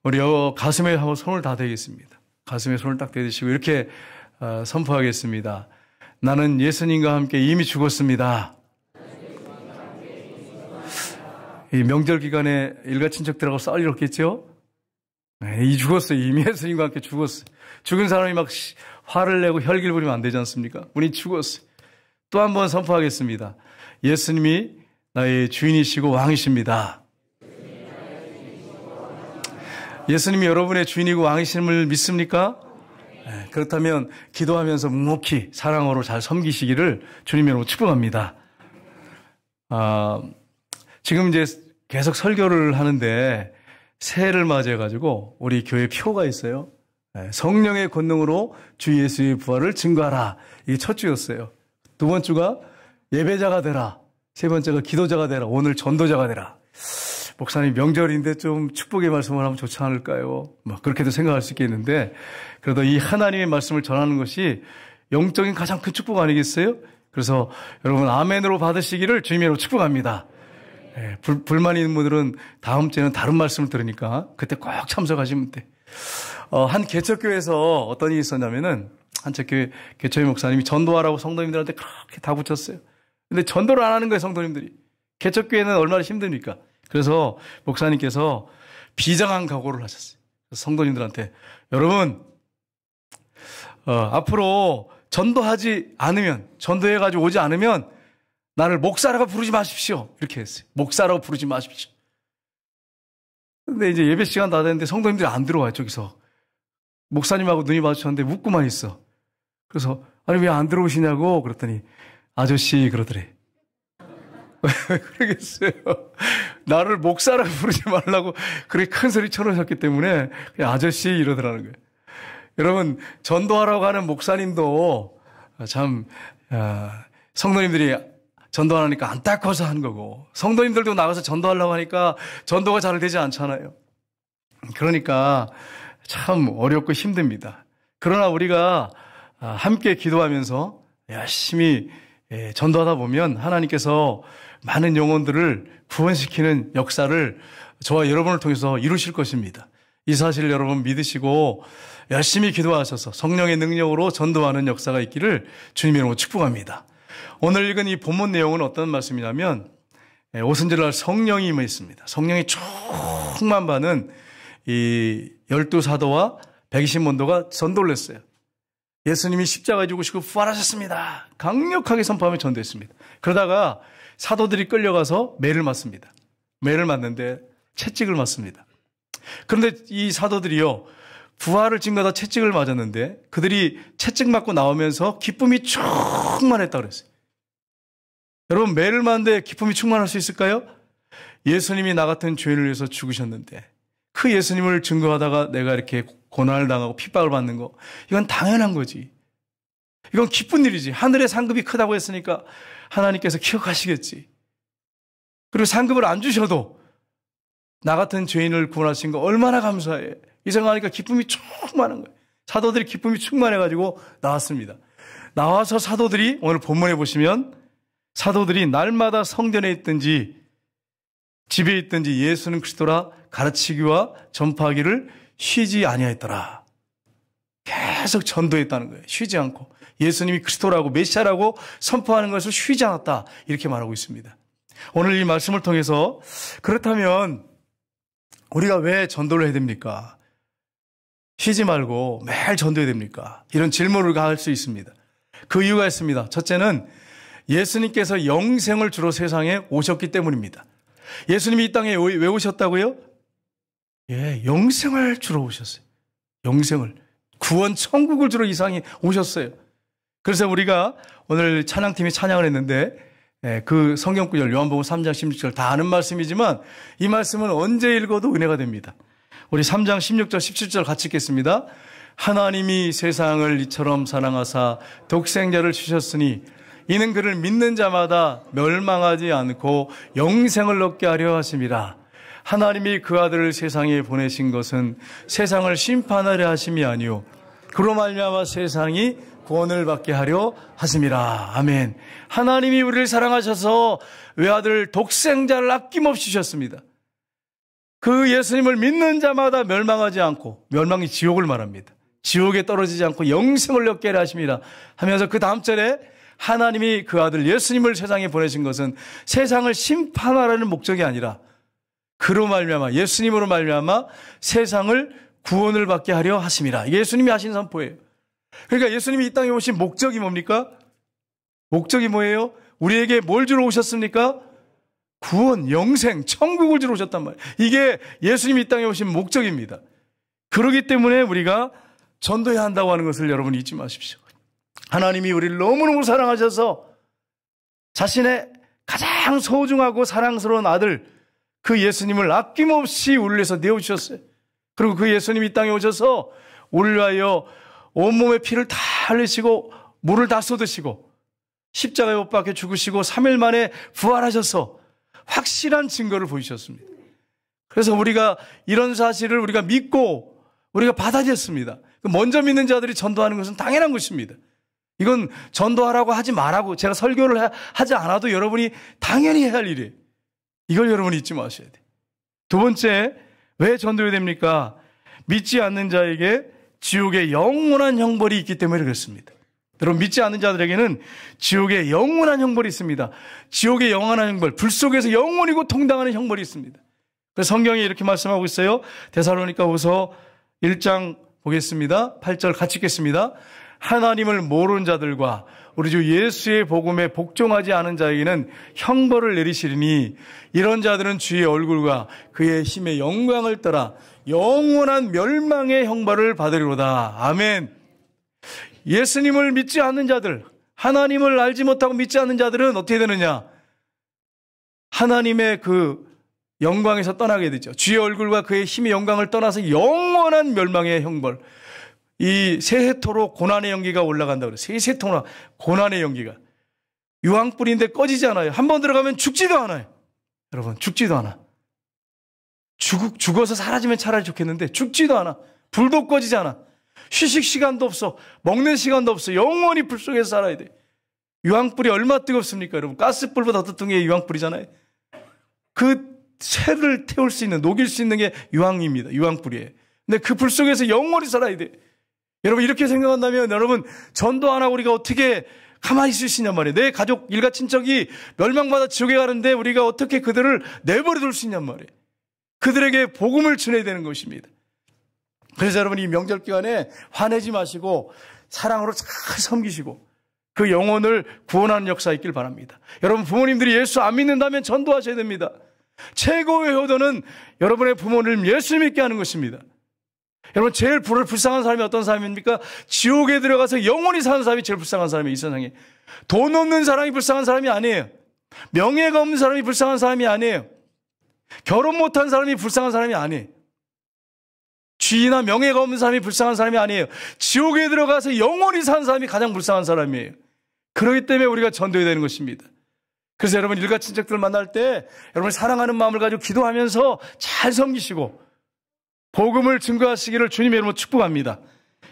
우리 가슴에 한번 손을 다 대겠습니다. 가슴에 손을 딱 대시고 이렇게 선포하겠습니다. 나는 예수님과 함께 이미 죽었습니다. 이 명절 기간에 일가 친척들하고 쌀 잃었겠죠? 이 죽었어요. 이미 예수님과 함께 죽었어요. 죽은 사람이 막 화를 내고 혈기를 부리면 안 되지 않습니까? 우리 죽었어요. 또 한 번 선포하겠습니다. 예수님이 나의 주인이시고 왕이십니다. 예수님이 여러분의 주인이고 왕이심을 믿습니까? 그렇다면 기도하면서 묵묵히 사랑으로 잘 섬기시기를 주님으로 축복합니다. 지금 이제 계속 설교를 하는데 새해를 맞이해가지고 우리 교회 표가 있어요. 성령의 권능으로 주 예수의 부활을 증거하라. 이게 첫 주였어요. 두 번째 주가 예배자가 되라. 세 번째가 기도자가 되라. 오늘 전도자가 되라. 목사님 명절인데 좀 축복의 말씀을 하면 좋지 않을까요? 그렇게도 생각할 수 있겠는데 그래도 이 하나님의 말씀을 전하는 것이 영적인 가장 큰 축복 아니겠어요? 그래서 여러분 아멘으로 받으시기를 주님으로 축복합니다. 불만 있는 분들은 다음 주에는 다른 말씀을 들으니까 그때 꼭 참석하시면 돼. 한 개척교회에서 어떤 일이 있었냐면은 한 개척교회 목사님이 전도하라고 성도님들한테 그렇게 다 붙였어요. 근데 전도를 안 하는 거예요, 성도님들이. 개척교회는 얼마나 힘듭니까? 그래서 목사님께서 비장한 각오를 하셨어요. 성도님들한테 여러분 앞으로 전도하지 않으면 전도해가지고 오지 않으면 나를 목사라고 부르지 마십시오. 이렇게 했어요. 목사라고 부르지 마십시오. 근데 이제 예배 시간 다 됐는데 성도님들이 안 들어와요. 저기서 목사님하고 눈이 마주쳤는데 웃고만 있어. 그래서 아니 왜 안 들어오시냐고 그랬더니 아저씨 그러더래. 왜 그러겠어요? 나를 목사라고 부르지 말라고 그렇게 큰 소리 쳐놓으셨기 때문에 그냥 아저씨 이러더라는 거예요. 여러분 전도하라고 하는 목사님도 참 성도님들이 전도하니까 안타까워서 한 거고 성도님들도 나가서 전도하려고 하니까 전도가 잘 되지 않잖아요. 그러니까 참 어렵고 힘듭니다. 그러나 우리가 함께 기도하면서 열심히 전도하다 보면 하나님께서 많은 영혼들을 구원시키는 역사를 저와 여러분을 통해서 이루실 것입니다. 이 사실을 여러분 믿으시고 열심히 기도하셔서 성령의 능력으로 전도하는 역사가 있기를 주님의 이름으로 축복합니다. 오늘 읽은 이 본문 내용은 어떤 말씀이냐면 오순절날 성령이 임했습니다. 성령이 충만받은 이 12사도와 120門徒가 전도를 했어요. 예수님이 십자가에 죽으시고 부활하셨습니다. 강력하게 선포하며 전도했습니다. 그러다가 사도들이 끌려가서 매를 맞습니다. 매를 맞는데 채찍을 맞습니다. 그런데 이 사도들이요 부활을 증거하다 채찍을 맞았는데 그들이 채찍 맞고 나오면서 기쁨이 충만했다고 그랬어요. 여러분 매를 맞는데 기쁨이 충만할 수 있을까요? 예수님이 나 같은 죄인을 위해서 죽으셨는데 그 예수님을 증거하다가 내가 이렇게 고난을 당하고 핍박을 받는 거 이건 당연한 거지. 이건 기쁜 일이지. 하늘의 상급이 크다고 했으니까 하나님께서 기억하시겠지. 그리고 상급을 안 주셔도 나 같은 죄인을 구원하신 거 얼마나 감사해. 이 생각하니까 기쁨이 충만한 거예요. 사도들이 기쁨이 충만해가지고 나왔습니다. 나와서 사도들이 오늘 본문에 보시면 사도들이 날마다 성전에 있든지 집에 있든지 예수는 그리스도라 가르치기와 전파하기를 쉬지 아니하였더라. 계속 전도했다는 거예요. 쉬지 않고 예수님이 그리스도라고 메시아라고 선포하는 것을 쉬지 않았다. 이렇게 말하고 있습니다. 오늘 이 말씀을 통해서 그렇다면 우리가 왜 전도를 해야 됩니까? 쉬지 말고 매일 전도해야 됩니까? 이런 질문을 할 수 있습니다. 그 이유가 있습니다. 첫째는 예수님께서 영생을 주로 세상에 오셨기 때문입니다. 예수님이 이 땅에 왜 오셨다고요? 영생을 주러 오셨어요. 영생을. 구원 천국을 주러 이 세상에 오셨어요. 그래서 우리가 오늘 찬양팀이 찬양을 했는데 그 성경구절 요한복음 3장 16절 다 아는 말씀이지만 이 말씀은 언제 읽어도 은혜가 됩니다. 우리 3장 16절 17절 같이 읽겠습니다. 하나님이 세상을 이처럼 사랑하사 독생자를 주셨으니 이는 그를 믿는 자마다 멸망하지 않고 영생을 얻게 하려 하심이라. 하나님이 그 아들을 세상에 보내신 것은 세상을 심판하려 하심이 아니요 그로 말미암아 세상이 구원을 받게 하려 하심이라. 아멘. 하나님이 우리를 사랑하셔서 외아들 독생자를 아낌없이 주셨습니다. 그 예수님을 믿는 자마다 멸망하지 않고, 멸망이 지옥을 말합니다. 지옥에 떨어지지 않고 영생을 얻게 하심이라 하면서 그 다음 절에 하나님이 그 아들 예수님을 세상에 보내신 것은 세상을 심판하라는 목적이 아니라 그로 말미암아, 예수님으로 말미암아 세상을 구원을 받게 하려 하심이라. 이게 예수님이 하신 선포예요. 그러니까 예수님이 이 땅에 오신 목적이 뭡니까? 목적이 뭐예요? 우리에게 뭘 주러 오셨습니까? 구원, 영생, 천국을 주러 오셨단 말이에요. 이게 예수님이 이 땅에 오신 목적입니다. 그렇기 때문에 우리가 전도해야 한다고 하는 것을 여러분 잊지 마십시오. 하나님이 우리를 너무너무 사랑하셔서 자신의 가장 소중하고 사랑스러운 아들, 그 예수님을 아낌없이 우리를 위해서 내어주셨어요. 그리고 그 예수님이 이 땅에 오셔서 우리를 위하여 온몸의 피를 다 흘리시고 물을 다 쏟으시고 십자가에 못 박혀 죽으시고 3일 만에 부활하셔서 확실한 증거를 보이셨습니다. 그래서 우리가 이런 사실을 우리가 믿고 우리가 받아들였습니다. 먼저 믿는 자들이 전도하는 것은 당연한 것입니다. 이건 전도하라고 하지 말라고 제가 설교를 하지 않아도 여러분이 당연히 해야 할 일이에요. 이걸 여러분이 잊지 마셔야 돼요. 두 번째, 왜 전도해야 됩니까? 믿지 않는 자에게 지옥의 영원한 형벌이 있기 때문에 그렇습니다. 여러분, 믿지 않는 자들에게는 지옥의 영원한 형벌이 있습니다. 지옥의 영원한 형벌, 불 속에서 영원히 고통당하는 형벌이 있습니다. 그래서 성경이 이렇게 말씀하고 있어요. 데살로니가후서 1장 보겠습니다. 8절 같이 읽겠습니다. 하나님을 모르는 자들과 우리 주 예수의 복음에 복종하지 않은 자에게는 형벌을 내리시리니 이런 자들은 주의 얼굴과 그의 힘의 영광을 떠나 영원한 멸망의 형벌을 받으리로다. 아멘. 예수님을 믿지 않는 자들, 하나님을 알지 못하고 믿지 않는 자들은 어떻게 되느냐? 하나님의 그 영광에서 떠나게 되죠. 주의 얼굴과 그의 힘의 영광을 떠나서 영원한 멸망의 형벌. 이 세세토록 고난의 연기가 올라간다고 그래요. 세세토록 고난의 연기가. 유황불인데 꺼지지 않아요. 한 번 들어가면 죽지도 않아요. 여러분, 죽지도 않아. 죽어서 사라지면 차라리 좋겠는데 죽지도 않아. 불도 꺼지지 않아. 휴식 시간도 없어. 먹는 시간도 없어. 영원히 불 속에서 살아야 돼. 유황불이 얼마나 뜨겁습니까, 여러분? 가스불보다 더 뜨거운 게 유황불이잖아요. 그 쇠를 태울 수 있는, 녹일 수 있는 게 유황입니다. 유황불이에요. 근데 그 불 속에서 영원히 살아야 돼. 여러분, 이렇게 생각한다면 여러분, 전도 안 하고 우리가 어떻게 가만히 있을 수 있냔 말이에요. 내 가족, 일가 친척이 멸망받아 지옥에 가는데 우리가 어떻게 그들을 내버려 둘 수 있냔 말이에요. 그들에게 복음을 전해야 되는 것입니다. 그래서 여러분, 이 명절 기간에 화내지 마시고 사랑으로 잘 섬기시고 그 영혼을 구원하는 역사 있길 바랍니다. 여러분, 부모님들이 예수 안 믿는다면 전도하셔야 됩니다. 최고의 효도는 여러분의 부모를 예수 믿게 하는 것입니다. 여러분, 제일 불쌍한 사람이 어떤 사람입니까? 지옥에 들어가서 영원히 사는 사람이 제일 불쌍한 사람이에요, 이 세상에. 돈 없는 사람이 불쌍한 사람이 아니에요. 명예가 없는 사람이 불쌍한 사람이 아니에요. 결혼 못한 사람이 불쌍한 사람이 아니에요. 지위나 명예가 없는 사람이 불쌍한 사람이 아니에요. 지옥에 들어가서 영원히 사는 사람이 가장 불쌍한 사람이에요. 그렇기 때문에 우리가 전도해야 되는 것입니다. 그래서 여러분, 일가 친척들 만날 때 여러분 사랑하는 마음을 가지고 기도하면서 잘 섬기시고 복음을 증거하시기를 주님의 이름으로 축복합니다.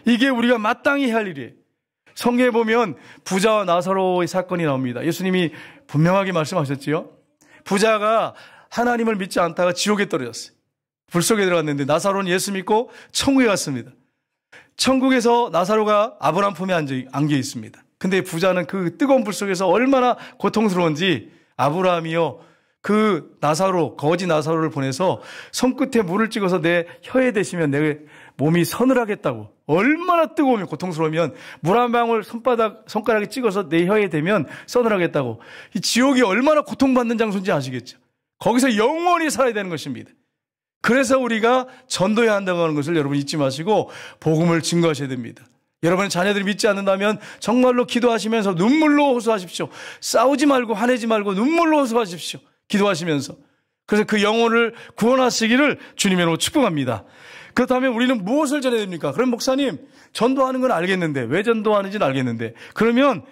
이게 우리가 마땅히 할 일이에요. 성경에 보면 부자와 나사로의 사건이 나옵니다. 예수님이 분명하게 말씀하셨지요. 부자가 하나님을 믿지 않다가 지옥에 떨어졌어요. 불 속에 들어갔는데 나사로는 예수 믿고 천국에 갔습니다. 천국에서 나사로가 아브라함 품에 안겨 있습니다. 근데 부자는 그 뜨거운 불 속에서 얼마나 고통스러운지 아브라함이요, 그 나사로, 거지 나사로를 보내서 손끝에 물을 찍어서 내 혀에 대시면 내 몸이 서늘하겠다고. 얼마나 뜨거우면, 고통스러우면 물 한 방울 손가락에 찍어서 내 혀에 대면 서늘하겠다고. 이 지옥이 얼마나 고통받는 장소인지 아시겠죠? 거기서 영원히 살아야 되는 것입니다. 그래서 우리가 전도해야 한다고 하는 것을 여러분 잊지 마시고 복음을 증거하셔야 됩니다. 여러분의 자녀들이 믿지 않는다면 정말로 기도하시면서 눈물로 호소하십시오. 싸우지 말고 화내지 말고 눈물로 호소하십시오. 기도하시면서. 그래서 그 영혼을 구원하시기를 주님의 이름으로 축복합니다. 그렇다면 우리는 무엇을 전해야 됩니까? 그럼 목사님, 전도하는 건 알겠는데, 왜 전도하는지는 알겠는데, 그러면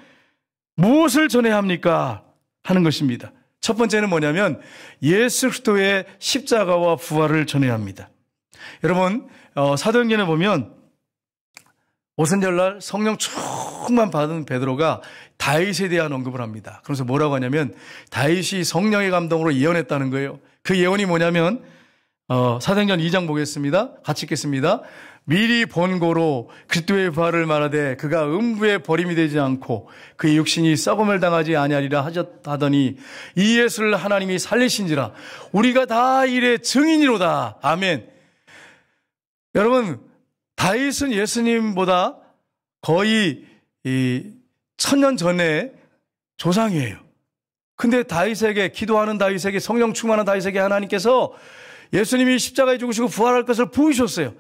무엇을 전해야 합니까? 하는 것입니다. 첫 번째는 뭐냐면 예수 그리스도의 십자가와 부활을 전해야 합니다. 여러분, 사도행전에 보면 오순절날 성령 충만 받은 베드로가 다윗에 대한 언급을 합니다. 그래서 뭐라고 하냐면 다윗이 성령의 감동으로 예언했다는 거예요. 그 예언이 뭐냐면 사도행전 2장 보겠습니다. 같이 읽겠습니다. 미리 본고로 그리스도의 부활을 말하되 그가 음부에 버림이 되지 않고 그의 육신이 썩음을 당하지 아니하리라 하더니 이 예수를 하나님이 살리신지라 우리가 다 이의 증인이로다. 아멘. 여러분, 다윗은 예수님보다 거의 1000년 전에 조상이에요. 근데 다윗에게, 기도하는 다윗에게, 성령 충만한 다윗에게 하나님께서 예수님이 십자가에 죽으시고 부활할 것을 보이셨어요.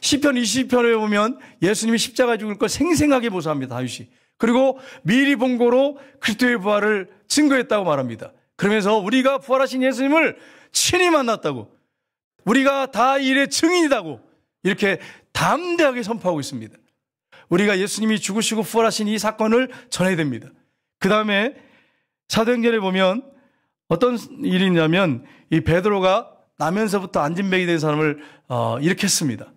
시편 20편에 보면 예수님이 십자가에 죽을 걸 생생하게 모사합니다, 다윗이. 그리고 미리 본고로 그리스도의 부활을 증거했다고 말합니다. 그러면서 우리가 부활하신 예수님을 친히 만났다고, 우리가 다 이 일의 증인이라고 이렇게 담대하게 선포하고 있습니다. 우리가 예수님이 죽으시고 부활하신 이 사건을 전해야 됩니다. 그 다음에 사도행전에 보면 어떤 일이 있냐면 이 베드로가 나면서부터 안진뱅이 된 사람을 일으켰습니다.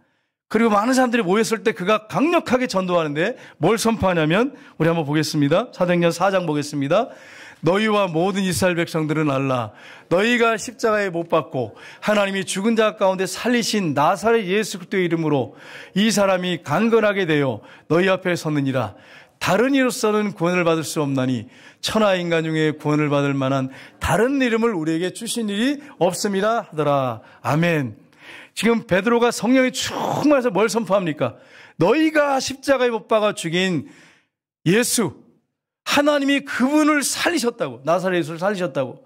그리고 많은 사람들이 모였을 때 그가 강력하게 전도하는데 뭘 선포하냐면, 우리 한번 보겠습니다. 사도행전 4장 보겠습니다. 너희와 모든 이스라엘 백성들은 알라. 너희가 십자가에 못 박고 하나님이 죽은 자 가운데 살리신 나사렛 예수 그리스도의 이름으로 이 사람이 강건하게 되어 너희 앞에 섰느니라. 다른 이로서는 구원을 받을 수 없나니 천하 인간 중에 구원을 받을 만한 다른 이름을 우리에게 주신 일이 없음이라 하더라. 아멘. 지금 베드로가 성령이 충만해서 뭘 선포합니까? 너희가 십자가에 못 박아 죽인 예수, 하나님이 그분을 살리셨다고, 나사렛 예수를 살리셨다고,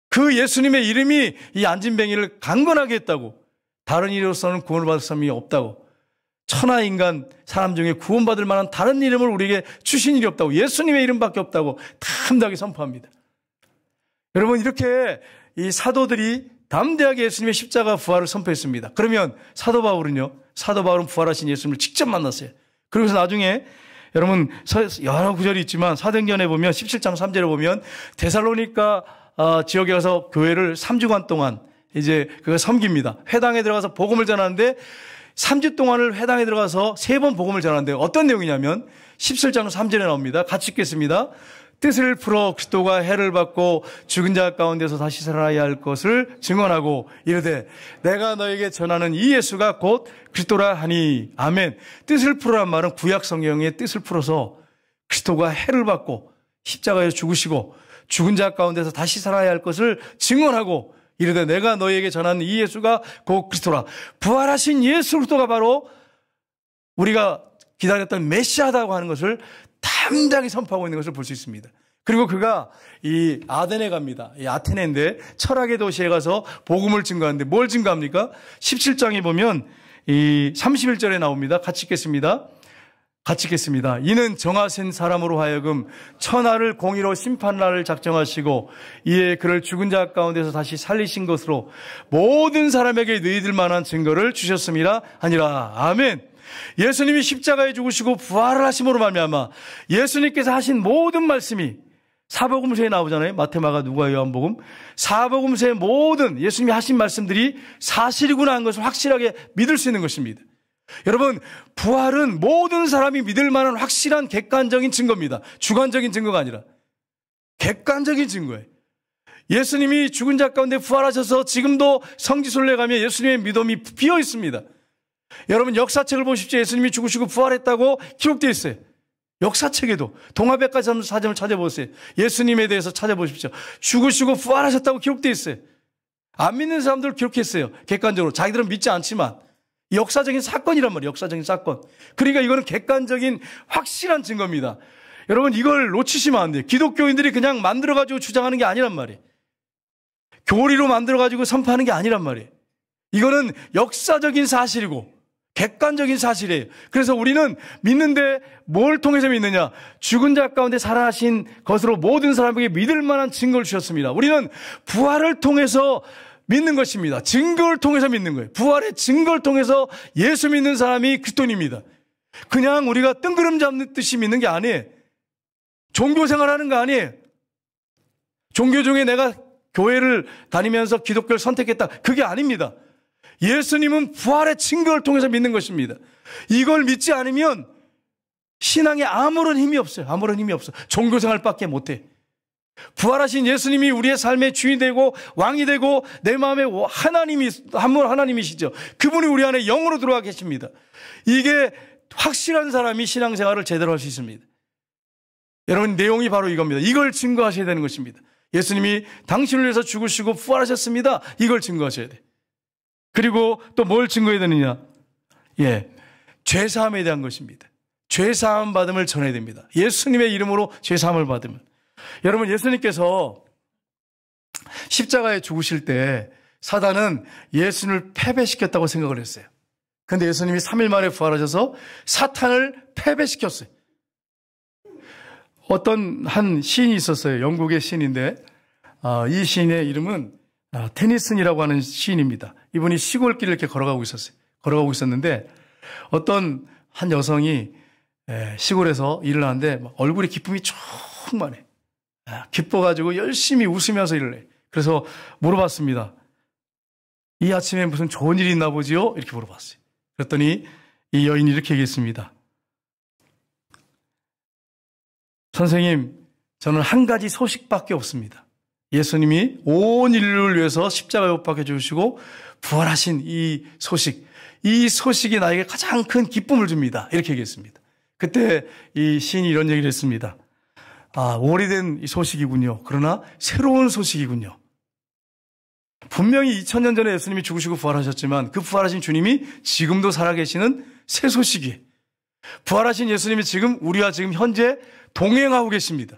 그 예수님의 이름이 이 안진뱅이를 강건하게 했다고, 다른 이로서는 구원을 받을 사람이 없다고, 천하 인간 사람 중에 구원받을 만한 다른 이름을 우리에게 주신 일이 없다고, 예수님의 이름밖에 없다고 담대하게 선포합니다. 여러분, 이렇게 이 사도들이 담대하게 예수님의 십자가 부활을 선포했습니다. 그러면 사도 바울은요? 사도 바울은 부활하신 예수님을 직접 만났어요. 그러면서 나중에 여러분 여러 구절이 있지만 사도행전에 보면 17장 3절에 보면 데살로니가 지역에 가서 교회를 3주간 동안 이제 그가 섬깁니다. 회당에 들어가서 복음을 전하는데 3주 동안을 회당에 들어가서 3번 복음을 전하는데 어떤 내용이냐면 17장 3절에 나옵니다. 같이 읽겠습니다. 뜻을 풀어 그리스도가 해를 받고 죽은 자 가운데서 다시 살아야 할 것을 증언하고 이르되 내가 너에게 전하는 이 예수가 곧 그리스도라 하니. 아멘. 뜻을 풀어란 말은 구약 성경의 뜻을 풀어서 그리스도가 해를 받고 십자가에서 죽으시고 죽은 자 가운데서 다시 살아야 할 것을 증언하고 이르되 내가 너에게 전하는 이 예수가 곧 그리스도라. 부활하신 예수 그리스도가 바로 우리가 기다렸던 메시아다고 하는 것을 담대하게 선포하고 있는 것을 볼 수 있습니다. 그리고 그가 이 아덴에 갑니다. 이 아테네인데 철학의 도시에 가서 복음을 증거하는데 뭘 증거합니까? 17장에 보면 이 31절에 나옵니다. 같이 읽겠습니다. 같이 읽겠습니다. 이는 정하신 사람으로 하여금 천하를 공의로 심판날을 작정하시고 이에 그를 죽은 자 가운데서 다시 살리신 것으로 모든 사람에게 너희들 만한 증거를 주셨음이라 하니라. 아멘. 예수님이 십자가에 죽으시고 부활을 하심으로 말미암아 예수님께서 하신 모든 말씀이 사복음서에 나오잖아요. 마태, 마가, 누가, 요한복음. 사복음서의 모든 예수님이 하신 말씀들이 사실이구나 하는 것을 확실하게 믿을 수 있는 것입니다. 여러분, 부활은 모든 사람이 믿을 만한 확실한 객관적인 증거입니다. 주관적인 증거가 아니라 객관적인 증거예요. 예수님이 죽은 자 가운데 부활하셔서 지금도 성지순례 가면 예수님의 믿음이 비어 있습니다. 여러분, 역사책을 보십시오. 예수님이 죽으시고 부활했다고 기록되어 있어요. 역사책에도 동화백과사전 사전을 찾아보세요. 예수님에 대해서 찾아보십시오. 죽으시고 부활하셨다고 기록되어 있어요. 안 믿는 사람들 기록했어요. 객관적으로. 자기들은 믿지 않지만 역사적인 사건이란 말이에요. 역사적인 사건. 그러니까 이거는 객관적인 확실한 증거입니다. 여러분, 이걸 놓치시면 안 돼요. 기독교인들이 그냥 만들어가지고 주장하는 게 아니란 말이에요. 교리로 만들어가지고 선포하는 게 아니란 말이에요. 이거는 역사적인 사실이고 객관적인 사실이에요. 그래서 우리는 믿는데 뭘 통해서 믿느냐? 죽은 자 가운데 살아나신 것으로 모든 사람에게 믿을 만한 증거를 주셨습니다. 우리는 부활을 통해서 믿는 것입니다. 증거를 통해서 믿는 거예요. 부활의 증거를 통해서 예수 믿는 사람이 그리스도인입니다. 그냥 우리가 뜬구름 잡는 듯이 믿는 게 아니에요. 종교 생활하는 거 아니에요. 종교 중에 내가 교회를 다니면서 기독교를 선택했다. 그게 아닙니다. 예수님은 부활의 증거를 통해서 믿는 것입니다. 이걸 믿지 않으면 신앙에 아무런 힘이 없어요. 아무런 힘이 없어. 종교생활밖에 못해. 부활하신 예수님이 우리의 삶의 주인이 되고 왕이 되고 내 마음에 하나님이 한 분 하나님이시죠. 그분이 우리 안에 영으로 들어와 계십니다. 이게 확실한 사람이 신앙생활을 제대로 할 수 있습니다. 여러분, 내용이 바로 이겁니다. 이걸 증거하셔야 되는 것입니다. 예수님이 당신을 위해서 죽으시고 부활하셨습니다. 이걸 증거하셔야 돼. 그리고 또 뭘 증거해야 되느냐? 죄사함에 대한 것입니다. 죄사함 받음을 전해야 됩니다. 예수님의 이름으로 죄사함을 받으면. 여러분, 예수님께서 십자가에 죽으실 때 사단은 예수님을 패배시켰다고 생각을 했어요. 그런데 예수님이 3일 만에 부활하셔서 사탄을 패배시켰어요. 어떤 한 시인이 있었어요. 영국의 시인인데 이 시인의 이름은 테니슨이라고 하는 시인입니다. 이분이 시골길을 이렇게 걸어가고 있었는데 어떤 한 여성이 시골에서 일을 하는데 얼굴에 기쁨이 충만해. 기뻐가지고 열심히 웃으면서 일을 해. 그래서 물어봤습니다. 이 아침에 무슨 좋은 일이 있나 보지요? 이렇게 물어봤어요. 그랬더니 이 여인이 이렇게 얘기했습니다. 선생님, 저는 한 가지 소식밖에 없습니다. 예수님이 온 인류를 위해서 십자가에 못 박혀 죽으시고 부활하신 이 소식이 나에게 가장 큰 기쁨을 줍니다. 이렇게 얘기했습니다. 그때 이 시인이 이런 얘기를 했습니다. 오래된 이 소식이군요. 그러나 새로운 소식이군요. 분명히 2000년 전에 예수님이 죽으시고 부활하셨지만 그 부활하신 주님이 지금도 살아계시는 새 소식이에요. 부활하신 예수님이 지금 우리와 지금 현재 동행하고 계십니다.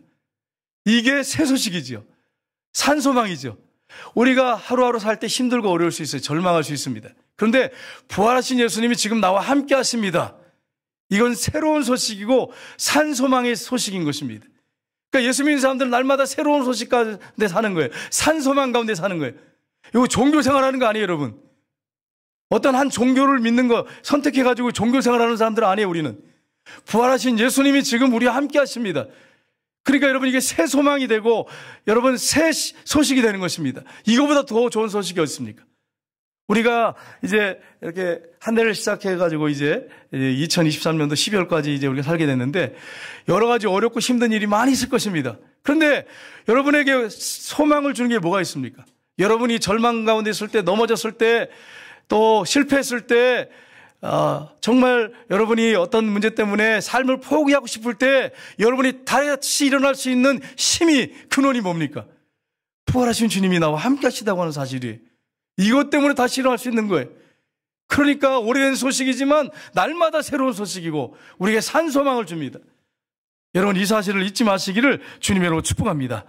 이게 새 소식이죠. 산소망이죠. 우리가 하루하루 살 때 힘들고 어려울 수 있어요. 절망할 수 있습니다. 그런데 부활하신 예수님이 지금 나와 함께 하십니다. 이건 새로운 소식이고 산소망의 소식인 것입니다. 그러니까 예수 믿는 사람들은 날마다 새로운 소식 가운데 사는 거예요. 산소망 가운데 사는 거예요. 이거 종교 생활하는 거 아니에요, 여러분. 어떤 한 종교를 믿는 거 선택해가지고 종교 생활하는 사람들은 아니에요, 우리는. 부활하신 예수님이 지금 우리와 함께 하십니다. 그러니까 여러분, 이게 새 소망이 되고 여러분 새 소식이 되는 것입니다. 이거보다 더 좋은 소식이 어디 있습니까? 우리가 이제 이렇게 한 해를 시작해가지고 이제 2023년도 12월까지 이제 우리가 살게 됐는데 여러 가지 어렵고 힘든 일이 많이 있을 것입니다. 그런데 여러분에게 소망을 주는 게 뭐가 있습니까? 여러분이 절망 가운데 있을 때, 넘어졌을 때, 또 실패했을 때, 정말 여러분이 어떤 문제 때문에 삶을 포기하고 싶을 때 여러분이 다시 일어날 수 있는 힘이, 근원이 뭡니까? 부활하신 주님이 나와 함께 하시다고 하는 사실이에요. 이것 때문에 다시 일어날 수 있는 거예요. 그러니까 오래된 소식이지만 날마다 새로운 소식이고 우리에게 산소망을 줍니다. 여러분, 이 사실을 잊지 마시기를 주님의 이름으로 축복합니다.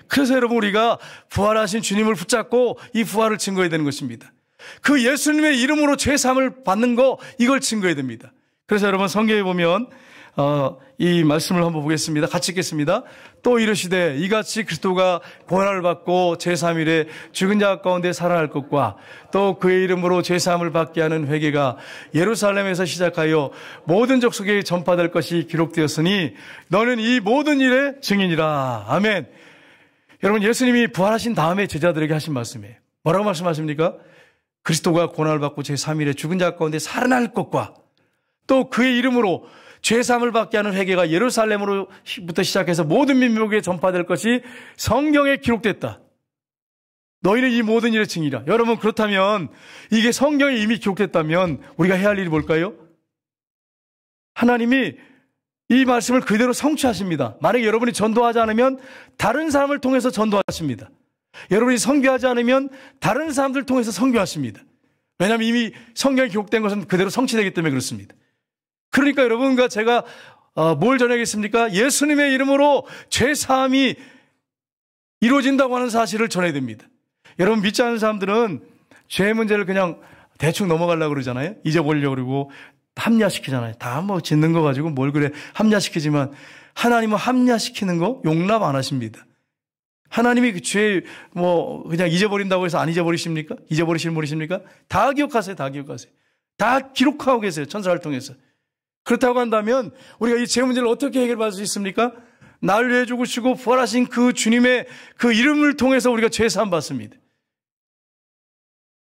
그래서 여러분, 우리가 부활하신 주님을 붙잡고 이 부활을 증거해야 되는 것입니다. 그 예수님의 이름으로 죄사함을 받는 거, 이걸 증거해야 됩니다. 그래서 여러분, 성경에 보면 이 말씀을 한번 보겠습니다. 같이 읽겠습니다. 또 이르시되 이같이 그리스도가 고난을 받고 제3일에 죽은 자 가운데 살아날 것과 또 그의 이름으로 죄사함을 받게 하는 회개가 예루살렘에서 시작하여 모든 족속에 전파될 것이 기록되었으니 너는 이 모든 일의 증인이라. 아멘. 여러분, 예수님이 부활하신 다음에 제자들에게 하신 말씀이에요. 뭐라고 말씀하십니까? 그리스도가 고난을 받고 제3일에 죽은 자 가운데 살아날 것과 또 그의 이름으로 죄사함을 받게 하는 회개가 예루살렘으로부터 시작해서 모든 민족에 전파될 것이 성경에 기록됐다. 너희는 이 모든 일의 증인이라. 여러분, 그렇다면 이게 성경에 이미 기록됐다면 우리가 해야 할 일이 뭘까요? 하나님이 이 말씀을 그대로 성취하십니다. 만약에 여러분이 전도하지 않으면 다른 사람을 통해서 전도하십니다. 여러분이 선교하지 않으면 다른 사람들 통해서 선교하십니다. 왜냐하면 이미 성경에 기록된 것은 그대로 성취되기 때문에 그렇습니다. 그러니까 여러분과 제가 뭘 전하겠습니까? 예수님의 이름으로 죄사함이 이루어진다고 하는 사실을 전해야 됩니다. 여러분, 믿지 않는 사람들은 죄 문제를 그냥 대충 넘어가려고 그러잖아요. 잊어버리려고 그러고 합리화시키잖아요. 다 뭐 짓는 거 가지고 뭘 그래 합리화시키지만 하나님은 합리화시키는 거 용납 안 하십니다. 하나님이 그 죄 그냥 잊어버린다고 해서 안 잊어버리십니까? 잊어버리실 모르십니까? 다 기억하세요. 다 기억하세요. 다 기록하고 계세요. 천사를 통해서. 그렇다고 한다면 우리가 이 죄 문제를 어떻게 해결받을 수 있습니까? 나를 위해 죽으시고 부활하신 그 주님의 그 이름을 통해서 우리가 죄 사함 받습니다.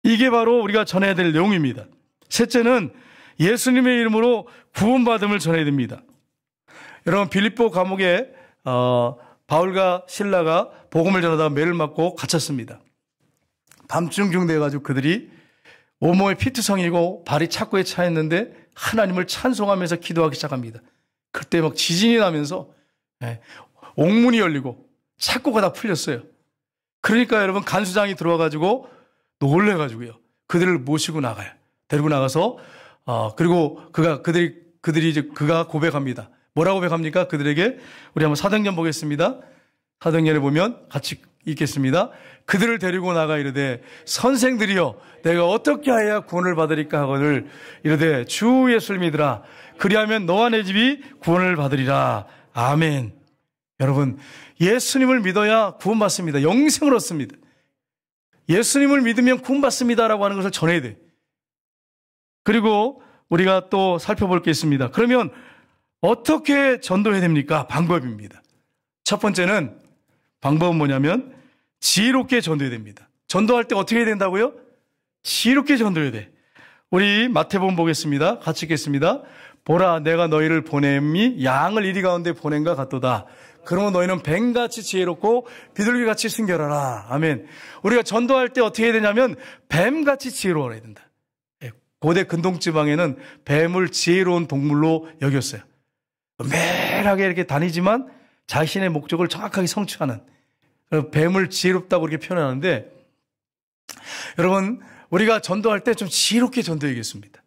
이게 바로 우리가 전해야 될 내용입니다. 셋째는 예수님의 이름으로 구원받음을 전해야 됩니다. 여러분, 빌립보 감옥에 바울과 실라가 복음을 전하다가 매를 맞고 갇혔습니다. 밤중중 돼가지고 그들이 온몸에 피투성이고 발이 착고에 차였는데 하나님을 찬송하면서 기도하기 시작합니다. 그때 막 지진이 나면서 옥문이 열리고 착고가 다 풀렸어요. 그러니까 여러분 간수장이 들어와가지고 놀래가지고요. 그들을 모시고 나가요. 데리고 나가서 그리고 그가 고백합니다. 뭐라고 고백합니까? 그들에게 우리 한번 사도행전 보겠습니다. 사도행전에 보면 같이 읽겠습니다. 그들을 데리고 나가 이르되 선생들이여 내가 어떻게 하여야 구원을 받으리까 하거늘 이르되 주 예수를 믿으라 그리하면 너와 내 집이 구원을 받으리라. 아멘. 여러분 예수님을 믿어야 구원받습니다. 영생을 얻습니다. 예수님을 믿으면 구원받습니다라고 하는 것을 전해야 돼. 그리고 우리가 또 살펴볼 게 있습니다. 그러면 어떻게 전도해야 됩니까? 방법입니다. 첫 번째는 방법은 뭐냐면 지혜롭게 전도해야 됩니다. 전도할 때 어떻게 해야 된다고요? 지혜롭게 전도해야 돼. 우리 마태복음 보겠습니다. 같이 읽겠습니다. 보라 내가 너희를 보냄이 양을 이리 가운데 보냄과 같도다. 그러면 너희는 뱀같이 지혜롭고 비둘기같이 순결하라. 아멘. 우리가 전도할 때 어떻게 해야 되냐면 뱀같이 지혜로워야 된다. 고대 근동지방에는 뱀을 지혜로운 동물로 여겼어요. 매일하게 이렇게 다니지만 자신의 목적을 정확하게 성취하는 뱀을 지혜롭다고 이렇게 표현하는데 여러분 우리가 전도할 때 좀 지혜롭게 전도해야겠습니다.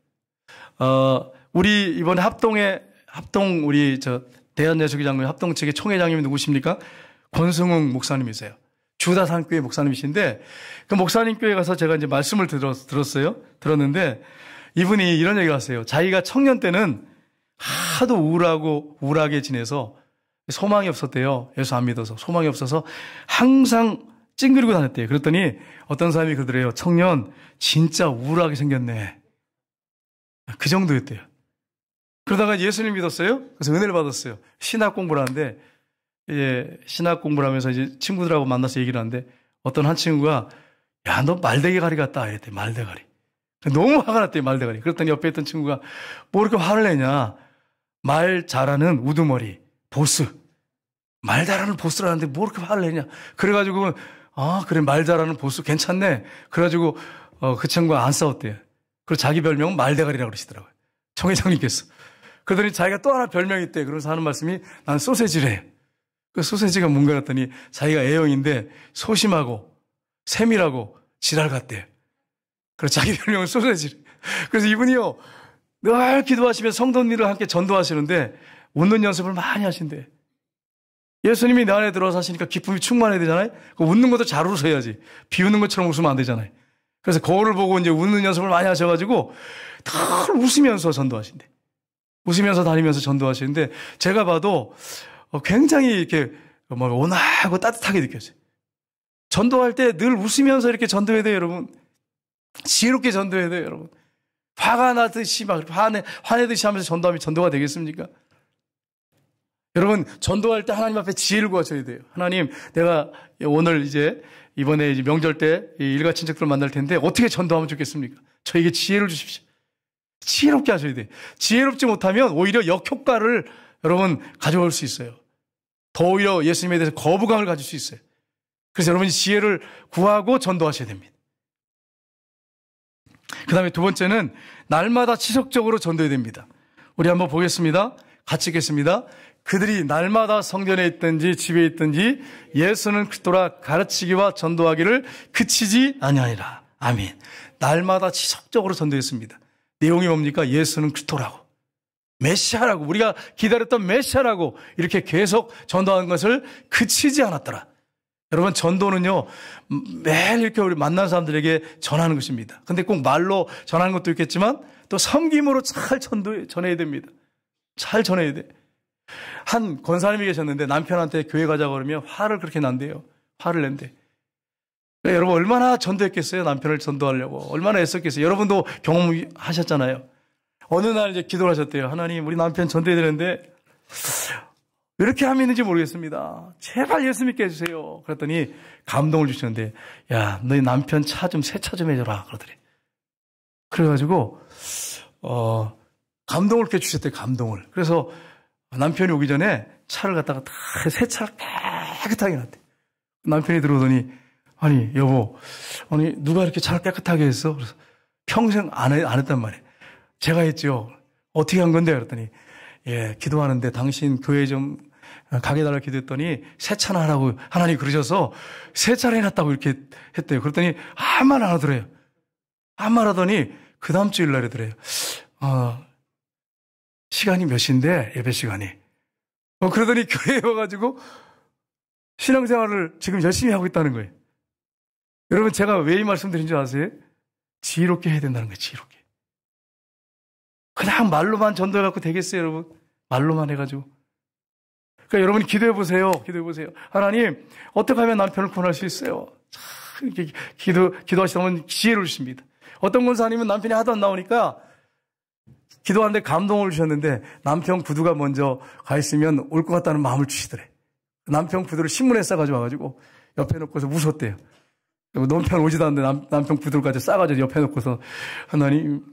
우리 이번에 합동 우리 대한예수교 장로회 합동 측의 총회장님이 누구십니까? 권승웅 목사님이세요. 주다산교회 목사님이신데 그 목사님 교회 가서 제가 이제 말씀을 들었는데 이분이 이런 얘기를 하세요. 자기가 청년 때는 하도 우울하게 지내서 소망이 없었대요. 예수 안 믿어서 소망이 없어서 항상 찡그리고 다녔대요. 그랬더니 어떤 사람이 그러더래요. 청년 진짜 우울하게 생겼네. 그 정도였대요. 그러다가 예수님 믿었어요. 그래서 은혜를 받았어요. 신학 공부를 하는데 신학 공부를 하면서 이제 친구들하고 만나서 얘기를 하는데 어떤 한 친구가 야, 너 말대가리 같다 이랬대. 말대가리. 너무 화가 났대요. 말대가리. 그랬더니 옆에 있던 친구가 뭐 이렇게 화를 내냐. 말 잘하는 우두머리 보스. 말 잘하는 보스라는데 뭐 이렇게 화를 내냐. 그래가지고 그래 말 잘하는 보스 괜찮네. 그래가지고 그 친구가 안 싸웠대요. 그리고 자기 별명은 말대가리라고 그러시더라고요. 총회장님께서. 그러더니 자기가 또 하나 별명이 있대. 그러면서 하는 말씀이 난 소세지래. 그 소세지가 뭔가 했더니 자기가 A형인데 소심하고 세밀하고 지랄 같대요. 그래서 자기 별명은 소세지래. 그래서 이분이요. 늘 기도하시면서 성도님들과 함께 전도하시는데 웃는 연습을 많이 하신대. 예수님이 내 안에 들어와서 하시니까 기쁨이 충만해야 되잖아요. 웃는 것도 잘 웃어야지. 비웃는 것처럼 웃으면 안 되잖아요. 그래서 거울을 보고 이제 웃는 연습을 많이 하셔가지고 늘 웃으면서 전도하신대. 웃으면서 다니면서 전도하시는데 제가 봐도 굉장히 이렇게 온화하고 따뜻하게 느껴져요. 전도할 때 늘 웃으면서 이렇게 전도해야 돼요, 여러분. 지혜롭게 전도해야 돼요, 여러분. 화가 나듯이 막 화내듯이 하면서 전도하면 전도가 되겠습니까? 여러분, 전도할 때 하나님 앞에 지혜를 구하셔야 돼요. 하나님, 내가 오늘 이번에 명절 때 일가 친척들을 만날 텐데 어떻게 전도하면 좋겠습니까? 저에게 지혜를 주십시오. 지혜롭게 하셔야 돼요. 지혜롭지 못하면 오히려 역효과를 여러분 가져올 수 있어요. 더 오히려 예수님에 대해서 거부감을 가질 수 있어요. 그래서 여러분이 지혜를 구하고 전도하셔야 됩니다. 그 다음에 두 번째는 날마다 지속적으로 전도해야 됩니다. 우리 한번 보겠습니다. 같이 읽겠습니다. 그들이 날마다 성전에 있든지 집에 있든지 예수는 그리스도라 가르치기와 전도하기를 그치지 아니하니라. 아멘. 날마다 지속적으로 전도했습니다. 내용이 뭡니까? 예수는 그리스도라고. 메시아라고. 우리가 기다렸던 메시아라고 이렇게 계속 전도하는 것을 그치지 않았더라. 여러분, 전도는요, 매일 이렇게 우리 만난 사람들에게 전하는 것입니다. 근데 꼭 말로 전하는 것도 있겠지만 또 섬김으로 잘 전해야 됩니다. 잘 전해야 돼. 한 권사님이 계셨는데 남편한테 교회 가자고 그러면 화를 그렇게 난대요. 화를 낸대. 여러분, 얼마나 전도했겠어요? 남편을 전도하려고. 얼마나 애썼겠어요? 여러분도 경험하셨잖아요. 어느 날 이제 기도를 하셨대요. 하나님, 우리 남편 전도해야 되는데 왜 이렇게 하면 있는지 모르겠습니다. 제발 예수 믿게 해주세요. 그랬더니 감동을 주시는데, 야, 너희 남편 차 좀 세차 좀 해줘라. 그러더래. 그래가지고, 감동을 이렇게 주셨대요. 감동을. 그래서 남편이 오기 전에 차를 갖다가 다 세차를 깨끗하게 놨대. 남편이 들어오더니, 아니, 여보, 아니, 누가 이렇게 차를 깨끗하게 했어? 그래서 평생 안 했단 말이에요. 제가 했죠. 어떻게 한 건데? 그랬더니, 예, 기도하는데 당신 교회 좀 가게 달라고 기도했더니 세차나 하라고 하나님 그러셔서 세차를 해놨다고 이렇게 했대요. 그랬더니 아무 말 안 하더래요. 아무 말 하더니 그 다음 주일 날이더래요. 시간이 몇 시인데, 예배 시간이. 그러더니 교회에 와가지고 신앙생활을 지금 열심히 하고 있다는 거예요. 여러분, 제가 왜 이 말씀 드린 줄 아세요? 지혜롭게 해야 된다는 거예요, 지혜롭게. 그냥 말로만 전도해갖고 되겠어요, 여러분? 말로만 해가지고. 그러니까 여러분이 기도해보세요. 기도해보세요. 하나님, 어떻게 하면 남편을 구원할 수 있어요? 참, 이렇게 기도하시다 보면 지혜를 주십니다. 어떤 권사님은 남편이 하도 안 나오니까 기도하는데 감동을 주셨는데 남편 구두가 먼저 가 있으면 올 것 같다는 마음을 주시더래. 남편 구두를 신문에 싸가지고 와가지고 옆에 놓고서 웃었대요. 남편 오지도 않는데 남편 구두를 가지고 싸가지고 옆에 놓고서 하나님,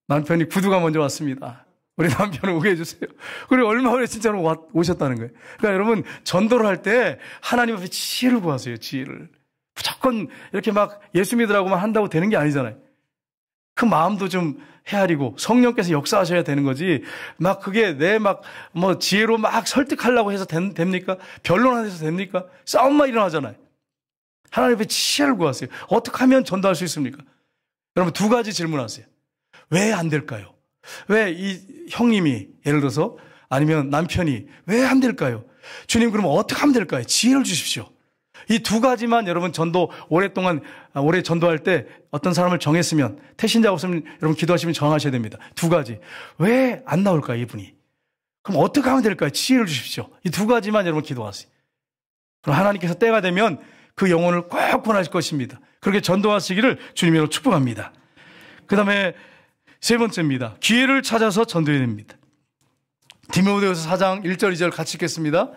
남편이 구두가 먼저 왔습니다. 우리 남편을 오게 해주세요. 그리고 얼마 후에 진짜로 오셨다는 거예요. 그러니까 여러분, 전도를 할 때 하나님 앞에 지혜를 구하세요, 지혜를. 무조건 이렇게 막 예수 믿으라고만 한다고 되는 게 아니잖아요. 그 마음도 좀 헤아리고 성령께서 역사하셔야 되는 거지. 막 그게 지혜로 막 설득하려고 해서 됩니까? 변론해서 됩니까? 싸움만 일어나잖아요. 하나님 앞에 지혜를 구하세요. 어떻게 하면 전도할 수 있습니까? 여러분, 두 가지 질문하세요. 왜 안 될까요? 왜 이 형님이, 예를 들어서 아니면 남편이 왜 안 될까요? 주님, 그러면 어떻게 하면 될까요? 지혜를 주십시오. 이 두 가지만 여러분 오래 전도할 때 어떤 사람을 정했으면, 태신자가 없으면 여러분 기도하시면 정하셔야 됩니다. 두 가지. 왜 안 나올까요, 이분이? 그럼 어떻게 하면 될까요? 지혜를 주십시오. 이 두 가지만 여러분 기도하세요. 그럼 하나님께서 때가 되면 그 영혼을 꼭 구원하실 것입니다. 그렇게 전도하시기를 주님으로 축복합니다. 그 다음에 세 번째입니다. 기회를 찾아서 전도해야 됩니다. 디모데후서 4장 1절 2절 같이 읽겠습니다.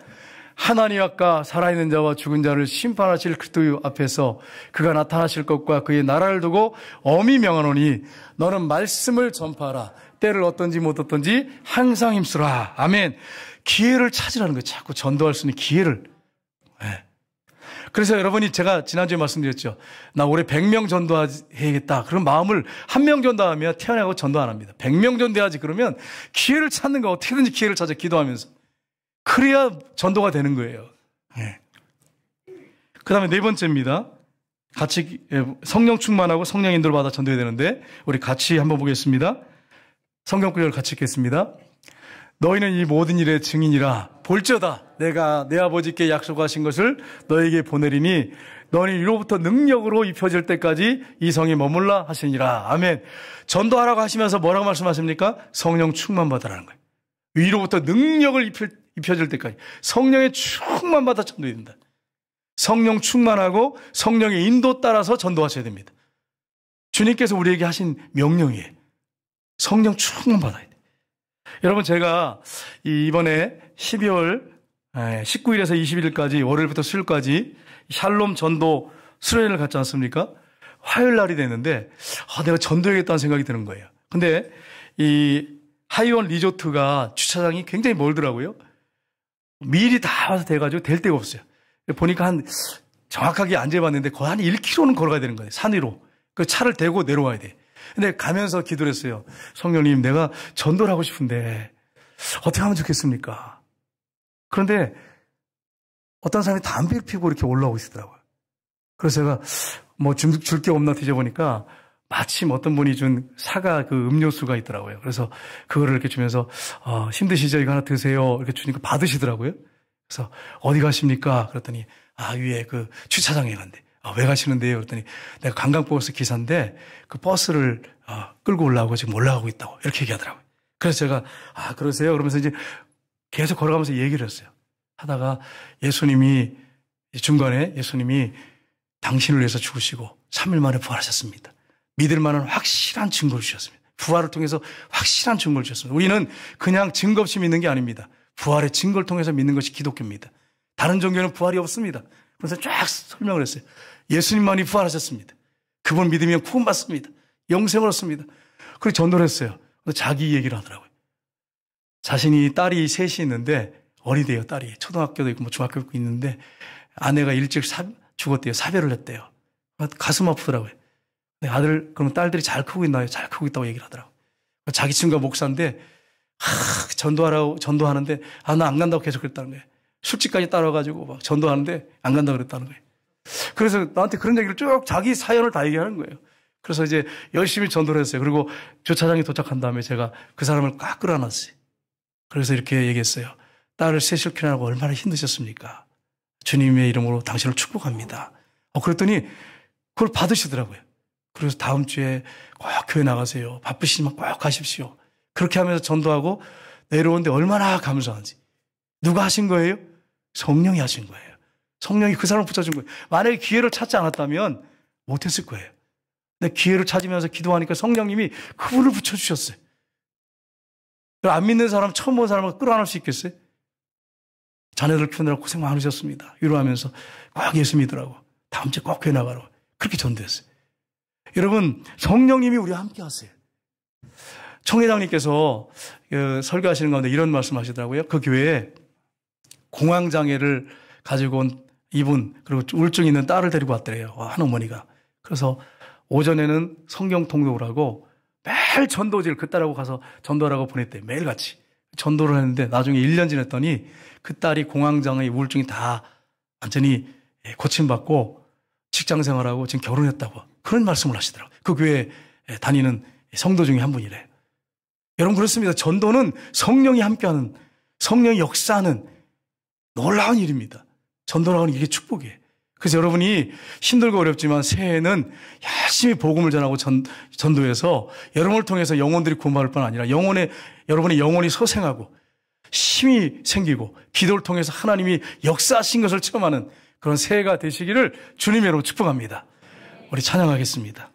하나님 앞과 살아있는 자와 죽은 자를 심판하실 그리스도 앞에서 그가 나타나실 것과 그의 나라를 두고 엄히 명하노니 너는 말씀을 전파하라. 때를 어떤지 못 어떤지 항상 힘쓰라. 아멘. 기회를 찾으라는 거예요. 자꾸 전도할 수 있는 기회를. 네. 그래서 여러분이, 제가 지난주에 말씀드렸죠. 나 올해 100명 전도해야겠다. 그런 마음을, 1명 전도하면 태어나고 전도 안 합니다. 100명 전도해야지. 그러면 기회를 찾는 거, 어떻게든지 기회를 찾아 기도하면서. 그래야 전도가 되는 거예요. 네. 그 다음에 네 번째입니다. 같이 성령 충만하고 성령 인도를 받아 전도해야 되는데, 우리 같이 한번 보겠습니다. 성경 구절을 같이 읽겠습니다. 너희는 이 모든 일의 증인이라. 볼지어다 내가 내 아버지께 약속하신 것을 너에게 보내리니 너는 이로부터 능력으로 입혀질 때까지 이 성에 머물라 하시니라. 아멘. 전도하라고 하시면서 뭐라고 말씀하십니까? 성령 충만 받으라는 거예요. 위로부터 능력을 입혀질 때까지 성령의 충만 받아 전도해야 된다. 성령 충만하고 성령의 인도 따라서 전도하셔야 됩니다. 주님께서 우리에게 하신 명령이에요. 성령 충만 받아야 돼요. 여러분, 제가 이번에 12월 19일에서 21일까지 월요일부터 수요일까지 샬롬 전도 수련회를 갔지 않습니까? 화요일 날이 됐는데 내가 전도해야겠다는 생각이 드는 거예요. 근데 이 하이원 리조트가 주차장이 굉장히 멀더라고요. 미리 다 와서 돼가지고 될 데가 없어요. 보니까 정확하게 안 재봤는데 거의 한 1km는 걸어가야 되는 거예요. 산 위로. 그 차를 대고 내려와야 돼. 근데 가면서 기도를 했어요. 성령님, 내가 전도를 하고 싶은데 어떻게 하면 좋겠습니까? 그런데 어떤 사람이 담배를 피우고 이렇게 올라오고 있더라고요. 그래서 제가 뭐 줄 게 없나 뒤져보니까 마침 어떤 분이 준 사과 그 음료수가 있더라고요. 그래서 그거를 이렇게 주면서 힘드시죠? 이거 하나 드세요. 이렇게 주니까 받으시더라고요. 그래서 어디 가십니까? 그랬더니 위에 그 주차장에 간대. 왜 가시는데요? 그랬더니 내가 관광버스 기사인데 그 버스를 끌고 올라오고 지금 올라가고 있다고 이렇게 얘기하더라고요. 그래서 제가 그러세요? 그러면서 이제 계속 걸어가면서 얘기를 했어요. 하다가 중간에 예수님이 당신을 위해서 죽으시고 3일 만에 부활하셨습니다. 믿을 만한 확실한 증거를 주셨습니다. 부활을 통해서 확실한 증거를 주셨습니다. 우리는 그냥 증거 없이 믿는 게 아닙니다. 부활의 증거를 통해서 믿는 것이 기독교입니다. 다른 종교는 부활이 없습니다. 그래서 쫙 설명을 했어요. 예수님만이 부활하셨습니다. 그분 믿으면 구원받습니다. 영생을 얻습니다. 그리고 전도를 했어요. 자기 얘기를 하더라고요. 자신이 딸이 셋이 있는데 어리대요, 딸이. 초등학교도 있고 뭐 중학교도 있는데 아내가 일찍 죽었대요. 사별을 했대요. 가슴 아프더라고요. 아들, 그러면 딸들이 잘 크고 있나요? 잘 크고 있다고 얘기를 하더라고요. 자기 친구가 목사인데, 전도하는데, 나 안 간다고 계속 그랬다는 거예요. 술집까지 따라가지고 막 전도하는데 안 간다고 그랬다는 거예요. 그래서 나한테 그런 얘기를 쭉 자기 사연을 다 얘기하는 거예요. 그래서 이제 열심히 전도를 했어요. 그리고 주차장에 도착한 다음에 제가 그 사람을 꽉 끌어안았어요. 그래서 이렇게 얘기했어요. 딸을 셋을 키우느라고 얼마나 힘드셨습니까? 주님의 이름으로 당신을 축복합니다. 그랬더니 그걸 받으시더라고요. 그래서 다음 주에 꼭 교회 나가세요. 바쁘시지만 꼭 가십시오. 그렇게 하면서 전도하고 내려오는데 얼마나 감사한지. 누가 하신 거예요? 성령이 하신 거예요. 성령이 그 사람을 붙여준 거예요. 만약에 기회를 찾지 않았다면 못했을 거예요. 근데 기회를 찾으면서 기도하니까 성령님이 그분을 붙여주셨어요. 안 믿는 사람, 처음 본 사람을 끌어안을 수 있겠어요? 자녀들 키우느라 고생 많으셨습니다. 위로하면서 꼭 예수 믿으라고. 다음 주에 꼭 교회 나가라고. 그렇게 전도했어요. 여러분, 성령님이 우리와 함께 하세요. 총회장님께서 설교하시는 가운데 이런 말씀 하시더라고요. 그 교회에 공황장애를 가지고 온 이분, 그리고 우울증 있는 딸을 데리고 왔더래요. 한 어머니가. 그래서 오전에는 성경 통독을 하고 매일 전도지를 그 딸하고 가서 전도하라고 보냈대요. 매일같이. 전도를 했는데 나중에 1년 지났더니 그 딸이 공황장애, 우울증이 다 완전히 고침받고 직장 생활하고 지금 결혼했다고 그런 말씀을 하시더라고요. 그 교회에 다니는 성도 중에 한 분이래요. 여러분 그렇습니다. 전도는 성령이 함께하는, 성령이 역사하는 놀라운 일입니다. 전도라고 하는 이게 축복이에요. 그래서 여러분이 힘들고 어렵지만 새해에는 열심히 복음을 전하고 전도해서 여러분을 통해서 영혼들이 구원받을 뿐 아니라 여러분의 영혼이 소생하고 힘이 생기고 기도를 통해서 하나님이 역사하신 것을 체험하는 그런 새해가 되시기를 주님의 이름으로 축복합니다. 우리 찬양하겠습니다.